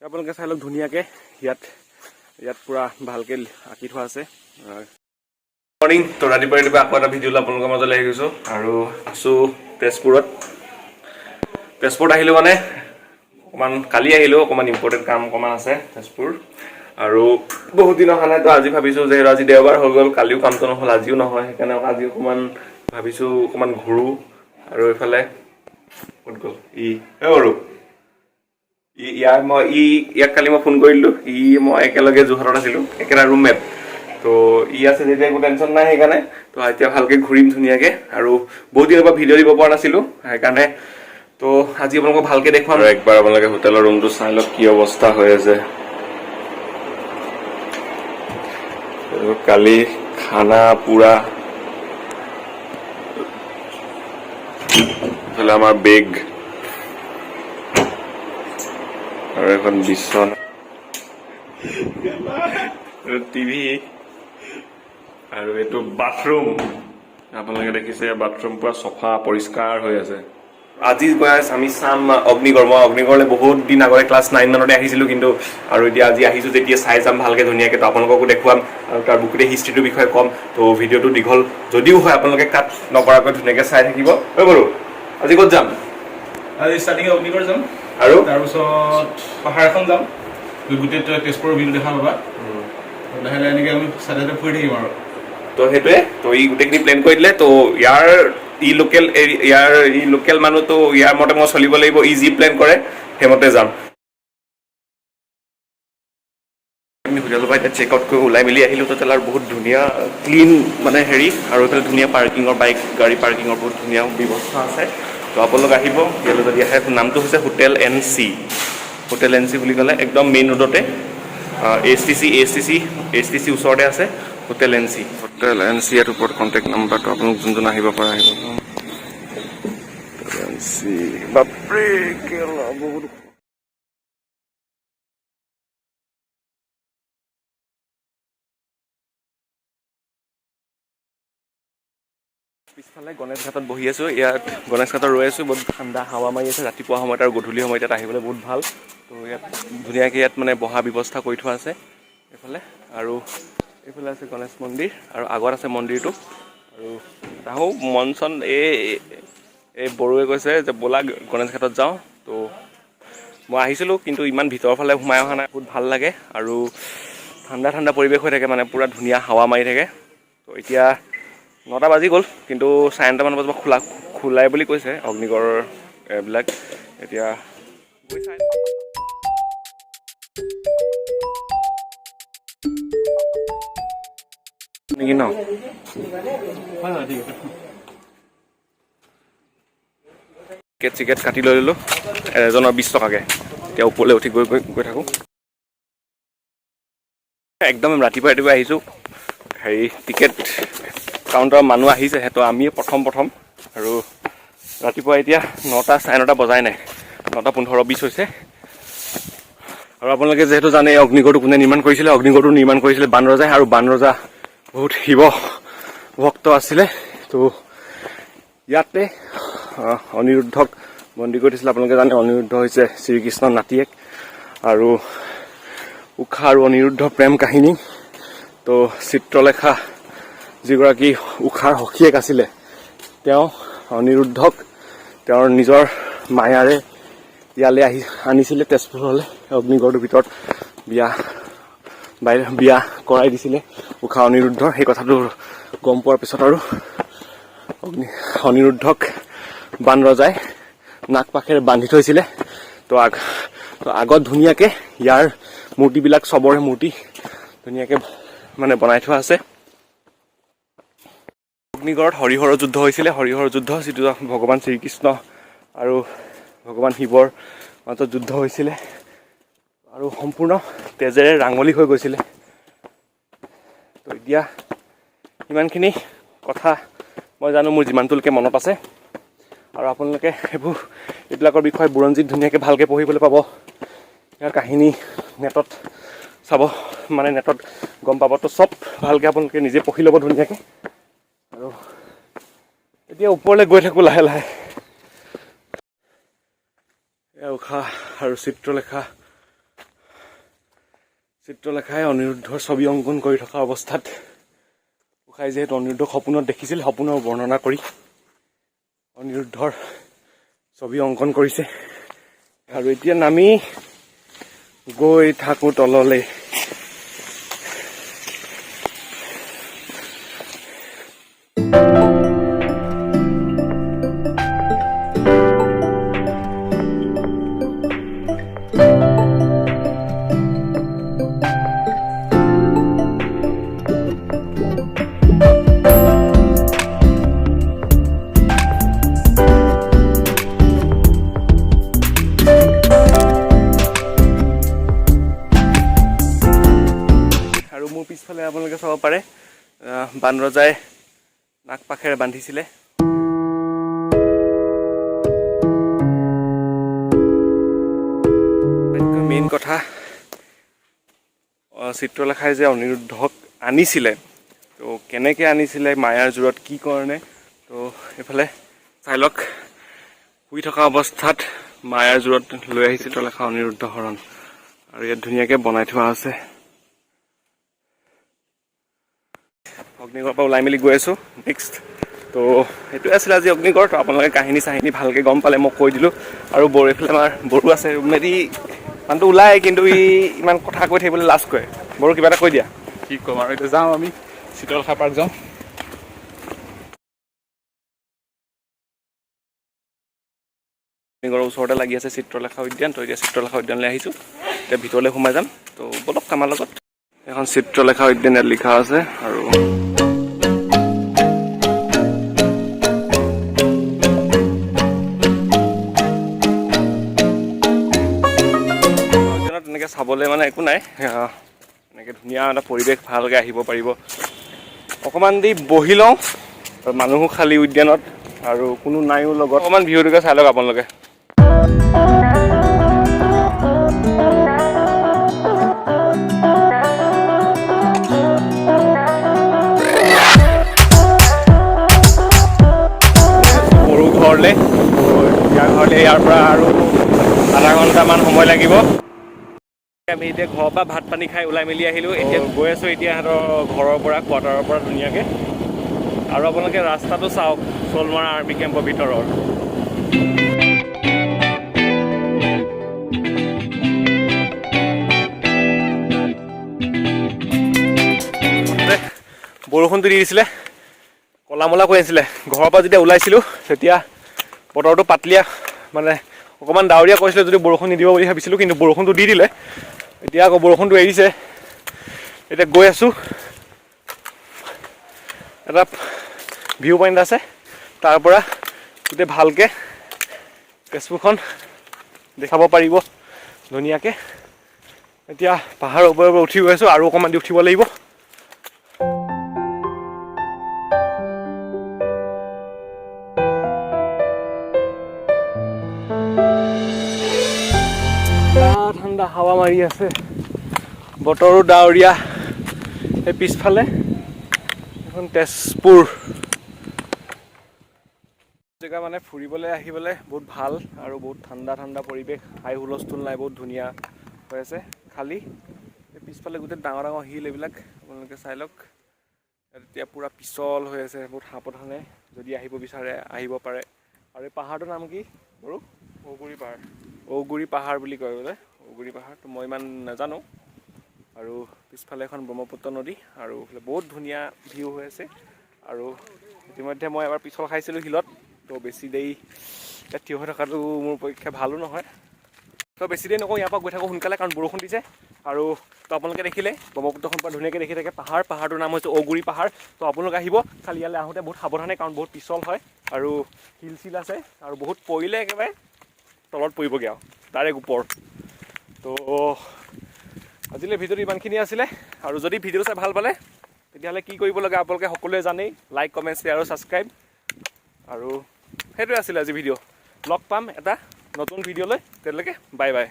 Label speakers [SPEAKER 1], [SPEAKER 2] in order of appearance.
[SPEAKER 1] আপোনালোকে চাই লওক ধুনীয়াকৈ ইয়াত পুৰা ভালকৈ আঁকি থোৱা আছে। মৰ্ণিং, তো ৰাতিপুৱা আকৌ এটা ভিডিঅ' আপোনালোকৰ মাজলৈ আহি গৈছোঁ আৰু আছোঁ তেজপুৰত আহিলোঁ মানে অকণমান কালি আহিলোঁ, অকণমান ইম্পৰ্টেণ্ট কাম অকণমান আছে তেজপুৰ আৰু বহুত দিন অহা নাই। তো আজি ভাবিছোঁ যে আজি দেওবাৰ হৈ গ'ল, কালিও কামটো নহ'ল, আজিও নহয়, সেইকাৰণে আজি অকণমান ভাবিছোঁ অকণমান ঘূৰোঁ। আৰু এইফালে ক'ত গ'ল বাৰু ইয়াক কালি মই ফোন কৰিলোঁ, মই একেলগে যোৰহাটত আছিলোঁ, একেটা ৰুমমেট। তো আছে যেতিয়া একো টেনশ্যন নাই, সেইকাৰণে তো এতিয়া ভালকৈ ঘূৰিম ধুনীয়াকৈ। আৰু বহুত দিনৰ পৰা ভিডিঅ' দিব পৰা নাছিলোঁ, সেইকাৰণে তো আজি আপোনালোকক ভালকৈ দেখুৱাম। আৰু একবাৰ আপোনালোকে হোটেলৰ ৰুমটো চাই লওক কি অৱস্থা হৈ আছে। কালি খানা পুৰা, এইফালে আমাৰ বেগ আৰু এখন বিচনা, টিভি আৰু এইটো বাথৰুম। আপোনালোকে দেখিছে বাথৰুম পুৰা চফা পৰিষ্কাৰ হৈ আছে। আজি আমি চাম অগ্নিগড়। মই অগ্নিগড়লৈ বহুত দিন আগতে ক্লাছ 9 মানতে আহিছিলোঁ, কিন্তু আৰু এতিয়া আজি আহিছোঁ যেতিয়া চাই যাম ভালকৈ ধুনীয়াকৈ। তো আপোনালোককো দেখুৱাম আৰু তাৰ গোটেই হিষ্ট্ৰীটোৰ বিষয়ে ক'ম। তো ভিডিঅ'টো দীঘল যদিও হয় আপোনালোকে কাট নকৰাকৈ ধুনীয়াকৈ চাই থাকিব। বাৰু আজি ক'ত যাম?
[SPEAKER 2] আজি ষ্টাৰ্টিং অগ্নিগড় যাম
[SPEAKER 1] আৰু
[SPEAKER 2] তাৰপিছত পাহাৰ এখন যাম, গোটেই তেজপুৰৰ ভিউ দেখা পাবা। লাহে লাহে এনেকৈ আমি চাইডতে ফুৰি থাকিম আৰু।
[SPEAKER 1] তো সেইটোৱে, তো গোটেইখিনি প্লেন কৰি দিলে। তো লোকেল মানুহ, তো ইয়াৰ মতে মই চলিব লাগিব। যি প্লেন কৰে সেইমতে যাম। আমি হোটেলৰ পৰা এতিয়া চেক আউট কৰি ওলাই মেলি আহিলোঁ। তো তেলাৰ বহুত ধুনীয়া ক্লিন মানে হেৰি, আৰু এইফালে ধুনীয়া পাৰ্কিঙৰ গাড়ী পাৰ্কিঙৰ বহুত ধুনীয়া ব্যৱস্থা আছে। তো আপোনালোক আহিব ইয়ালৈ যদি আহে। নামটো হৈছে হোটেল এন চি বুলি ক'লে একদম মেইন ৰোডতে HTC ওচৰতে আছে হোটেল এন চি। ইয়াৰ ওপৰত কণ্টেক্ট নাম্বাৰটো আপোনালোক যোন আহিব পৰা আহিব। বাপৰে বহুত পিছফালে গণেশ ঘাটত বহি আছোঁ। ইয়াত গণেশ ঘাটত ৰৈ আছোঁ। বহুত ঠাণ্ডা হাৱা মাৰি আছে ৰাতিপুৱা সময়ত আৰু গধূলি সময়ত ইয়াত আহিবলৈ বহুত ভাল। তো ইয়াত ধুনীয়াকৈ ইয়াত মানে বহা ব্যৱস্থা কৰি থোৱা আছে এইফালে। আৰু এইফালে আছে গণেশ মন্দিৰ আৰু আগত আছে মন্দিৰটো। আৰু আহোঁ মন চন এই বড়োৱে কৈছে যে ব'লা গণেশ ঘাটত যাওঁ। তো মই আহিছিলোঁ, কিন্তু ইমান ভিতৰৰ ফালে সোমাই অহা নাই। বহুত ভাল লাগে আৰু ঠাণ্ডা পৰিৱেশ হৈ থাকে, মানে পূৰা ধুনীয়া হাৱা মাৰি থাকে। তো এতিয়া 9টা বাজি গ'ল, কিন্তু 9:30মান বজাৰ পৰা খোলাই বুলি কৈছে অগ্নিগড়ৰ এইবিলাক। এতিয়া গৈ চাই নেকি ন? টিকেট কাটি লৈ ল'লোঁ এজনৰ 20 টকাকৈ। এতিয়া ওপৰলৈ উঠি গৈ থাকোঁ। একদম ৰাতিপুৱা আহিছোঁ। টিকেট কাউণ্টাৰৰ মানুহ আহিছে, তো আমি প্ৰথম আৰু ৰাতিপুৱা এতিয়া 9টা 9:30 বজাই নাই, 9:15-20 হৈছে। আৰু আপোনালোকে যিহেতু জানে অগ্নিগড়টো কোনে নিৰ্মাণ কৰিছিলে। অগ্নিগড়টো নিৰ্মাণ কৰিছিলে বাণৰজাই, আৰু বাণৰজা বহুত শিৱ ভক্ত আছিলে। তো ইয়াতে অনিৰুদ্ধক বন্দী কৰি দিছিলে। আপোনালোকে জানে অনিৰুদ্ধ হৈছে শ্ৰীকৃষ্ণৰ নাতিয়েক, আৰু ঊষা আৰু অনিৰুদ্ধ প্ৰেম কাহিনী। তো চিত্ৰলেখা যিগৰাকী ঊষাৰ সখীয়েক আছিলে, তেওঁ অনিৰুদ্ধক তেওঁৰ নিজৰ মায়াৰে ইয়ালৈ আনিছিলে তেজপুৰলৈ। অগ্নিগড়টোৰ ভিতৰত বিয়া কৰাই দিছিলে ঊষা অনিৰুদ্ধৰ। সেই কথাটো গম পোৱাৰ পিছত আৰু অনিৰুদ্ধক বাণৰজাই নাক পাশেৰে বান্ধি থৈছিলে। তো আগত ধুনীয়াকৈ ইয়াৰ মূৰ্তিবিলাক, চবৰে মূৰ্তি ধুনীয়াকৈ মানে বনাই থোৱা আছে। অগ্নিগড়ত হৰিহৰৰ যুদ্ধ হৈছিলে। হৰিহৰ যুদ্ধ, যিটো ভগৱান শ্ৰীকৃষ্ণ আৰু ভগৱান শিৱৰ মাজত যুদ্ধ হৈছিলে, আৰু সম্পূৰ্ণ তেজেৰে ৰাঙলী হৈ গৈছিলে। তো এতিয়া ইমানখিনি কথা মই জানো, মোৰ যিমানটোলৈকে মনত আছে। আৰু আপোনালোকে এইবিলাকৰ বিষয়ে বুৰঞ্জীত ধুনীয়াকৈ ভালকৈ পঢ়িবলৈ পাব। ইয়াৰ কাহিনী নেটত চাব, মানে নেটত গম পাব। তো চব ভালকৈ আপোনালোকে নিজে পঢ়ি ল'ব ধুনীয়াকৈ। আৰু এতিয়া ওপৰলৈ গৈ থাকোঁ লাহে লাহে। ঊষা আৰু চিত্ৰলেখা চিত্ৰলেখাই অনিৰুদ্ধৰ ছবি অংকন কৰি থকা অৱস্থাত উষাই যিহেতু অনিৰুদ্ধক সপোনত দেখিছিল, সপোনৰ বৰ্ণনা কৰি অনিৰুদ্ধৰ ছবি অংকন কৰিছে। আৰু এতিয়া নামি গৈ থাকোঁ তললৈ। আৰু মোৰ পিছফালে আপোনালোকে চাব পাৰে বানৰজাই নাক পাখেৰে বান্ধিছিলে। মেইন কথা, চিত্ৰলেখাই যে অনিৰুদ্ধক আনিছিলে, তো কেনেকৈ আনিছিলে, মায়াৰ জোৰত, কি কাৰণে, তো এইফালে চাই লওক। শুই থকা অৱস্থাত মায়াৰ জোৰত লৈ আহিছিল চিত্ৰলেখা অনিৰুদ্ধ হৰণ, আৰু ইয়াত ধুনীয়াকৈ বনাই থোৱা আছে। অগ্নিগড়ৰ পৰা ওলাই মেলি গৈ আছোঁ নেক্সট। তো সেইটোৱে আছিলে আজি অগ্নিগড়। তো আপোনালোকে কাহিনী চাহিনী ভালকৈ গম পালে, মই কৈ দিলোঁ। আৰু এইফালে আমাৰ বড়ো আছে, মেৰি মানুহটো ওলাই, কিন্তু ই ইমান কথা কৈ থাকিবলৈ লাজ কৰে। বড়ো কিবা এটা কৈ দিয়া।
[SPEAKER 2] কি ক'ম আৰু, এতিয়া যাওঁ আমি চিত্ৰলেখা পাৰ্ক যাওঁ।
[SPEAKER 1] অগ্নিগড়ৰ ওচৰতে লাগি আছে চিত্ৰলেখা উদ্যান। তো এতিয়া চিত্ৰলেখা উদ্যানলৈ আহিছোঁ, এতিয়া ভিতৰলৈ সোমাই যাম। তো বলক আমাৰ লগত। এখন চিত্ৰলেখা উদ্যান ইয়াত লিখা আছে। আৰু তেনেকৈ চাবলৈ মানে একো নাই, এনেকৈ ধুনীয়া এটা পৰিৱেশ, ভালকৈ আহিব পাৰিব। অকণমান দি বহি লওঁ, মানুহো খালী উদ্যানত, আৰু কোনো নাইও লগত। অকণমান ভিউটোকে চাই লওক আপোনালোকে। সৰু ঘৰলৈ, ইয়াৰ পৰা আৰু আধা ঘণ্টামান সময় লাগিব। আমি এতিয়া ঘৰৰ পৰা ভাত পানী খাই ওলাই মেলি আহিলোঁ। এতিয়া গৈ আছোঁ এতিয়া সিহঁতৰ ঘৰৰ পৰা, কোৱাৰ্টাৰৰ পৰা ধুনীয়াকৈ। আৰু আপোনালোকে ৰাস্তাটো চাওক, চলমাৰা আৰ্মি কেম্পৰ ভিতৰৰ। বৰষুণটো দি দিছিলে, ক'লা মলা কৈ আছিলে। ঘৰৰ পৰা যেতিয়া ওলাইছিলোঁ তেতিয়া বতৰটো পাতলীয়া, মানে অকণমান ডাৱৰীয়া কৰিছিলে, যদি বৰষুণ নিদিব বুলি ভাবিছিলোঁ, কিন্তু বৰষুণটো দি দিলে। এতিয়া আকৌ বৰষুণটো এৰিছে। এতিয়া গৈ আছোঁ, এটা ভিউ পইণ্ট আছে, তাৰ পৰা গোটেই ভালকৈ তেজপুৰখন দেখাব পাৰিব ধুনীয়াকৈ। এতিয়া পাহাৰৰ ওপৰে ওপৰে উঠি গৈ আছোঁ, আৰু অকণমান দি উঠিব লাগিব। ঠাণ্ডা হাৱা মাৰি আছে, বতৰো ডাৱৰীয়া। সেই পিছফালে এখন তেজপুৰ জেগা, মানে ফুৰিবলৈ আহিবলৈ বহুত ভাল, আৰু বহুত ঠাণ্ডা ঠাণ্ডা পৰিৱেশ, হাই হুলস্থুল নাই, বহুত ধুনীয়া হৈ আছে। খালী পিছফালে গোটেই ডাঙৰ ডাঙৰ শিল, এইবিলাক আপোনালোকে চাই লওক। এতিয়া পূৰা পিছল হৈ আছে, বহুত সাৱধানে যদি আহিব বিচাৰে আহিব পাৰে। আৰু এই পাহাৰটোৰ নাম কি বাৰু? ঔগুৰি পাহাৰ। ঔগুৰি পাহাৰ বুলি কয় বোলে, ঔগুৰি পাহাৰ। তো মই ইমান নাজানো। আৰু পিছফালে এখন ব্ৰহ্মপুত্ৰ নদী, আৰু বহুত ধুনীয়া ভিউ হৈ আছে। আৰু ইতিমধ্যে মই এবাৰ পিছল খাইছিলোঁ শিলত, তো বেছি দেৰি ইয়াত থিয় হৈ থকাটো মোৰ পক্ষে ভালো নহয়। তো বেছি দেৰি নকওঁ, ইয়াৰ পৰা গৈ থাকোঁ সোনকালে, কাৰণ বৰষুণ দিছে। আৰু তো আপোনালোকে দেখিলে ব্ৰহ্মপুত্ৰখন পৰা ধুনীয়াকৈ দেখি থাকে। পাহাৰটোৰ নাম হৈছে ঔগুৰি পাহাৰ। তো আপোনালোকে আহিব, খালি ইয়ালৈ আহোঁতে বহুত সাৱধানে, কাৰণ বহুত পিছল হয়, আৰু শিল চিল আছে, আৰু বহুত পৰিলে একেবাৰে তলত পৰিবগৈ আৰু ডাইৰেক্ট ওপৰত। তো আজিলৈ ভিডিঅ'টো ইমানখিনি আছিলে। আৰু যদি ভিডিঅ' চাই ভাল পালে, তেতিয়াহ'লে কি কৰিব লাগে আপোনালোকে সকলোৱে জানেই, লাইক কমেণ্ট শ্বেয়াৰ আৰু ছাবস্ক্ৰাইব। আৰু সেইটোৱে আছিলে আজি ভিডিঅ'। লগ পাম এটা নতুন ভিডিঅ'লৈ, তেতিয়ালৈকে বাই বাই।